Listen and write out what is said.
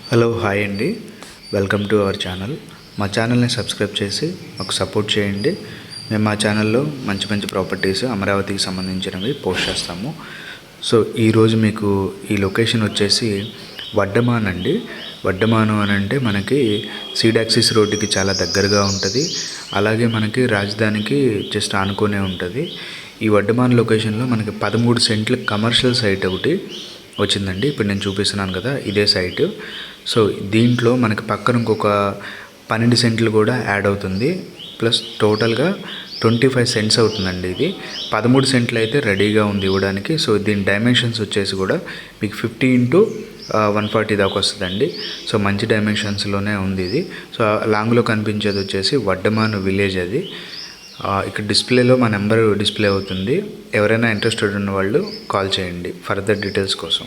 Hello hi అండి, welcome to our channel. మా ఛానల్ని సబ్స్క్రైబ్ చేసి మాకు సపోర్ట్ చేయండి. మేము మా ఛానల్లో మంచి మంచి ప్రాపర్టీస్ అమరావతికి సంబంధించినవి పోస్ట్ చేస్తాము. సో ఈరోజు మీకు ఈ లొకేషన్ వచ్చేసి వడ్డమాన్ అండి. వడ్డమాను అని అంటే మనకి సీడాక్సిస్ రోడ్డుకి చాలా దగ్గరగా ఉంటుంది. అలాగే మనకి రాజధానికి జస్ట్ ఆనుకునే ఉంటుంది. ఈ వడ్డమాన్ లొకేషన్లో మనకి 13 సెంట్ల కమర్షియల్ సైట్ ఒకటి వచ్చిందండి. ఇప్పుడు నేను చూపిస్తున్నాను కదా, ఇదే సైటు. సో దీంట్లో మనకి పక్కన ఇంకొక 12 సెంట్లు కూడా యాడ్ అవుతుంది. ప్లస్ టోటల్గా 25 సెంట్స్ అవుతుందండి. ఇది 13 సెంట్లు అయితే రెడీగా ఉంది ఇవ్వడానికి. సో దీని డైమెన్షన్స్ వచ్చేసి కూడా మీకు 50 ఇంటూ 140 దాకా వస్తుందండి. సో మంచి డైమెన్షన్స్లోనే ఉంది ఇది. సో లాంగ్లో కనిపించేది వచ్చేసి వడ్డమాను విలేజ్. అది ఇక్కడ డిస్ప్లేలో మా నెంబర్ డిస్ప్లే అవుతుంది. ఎవరైనా ఇంట్రెస్టెడ్ ఉన్న వాళ్ళు కాల్ చేయండి ఫర్దర్ డీటెయిల్స్ కోసం.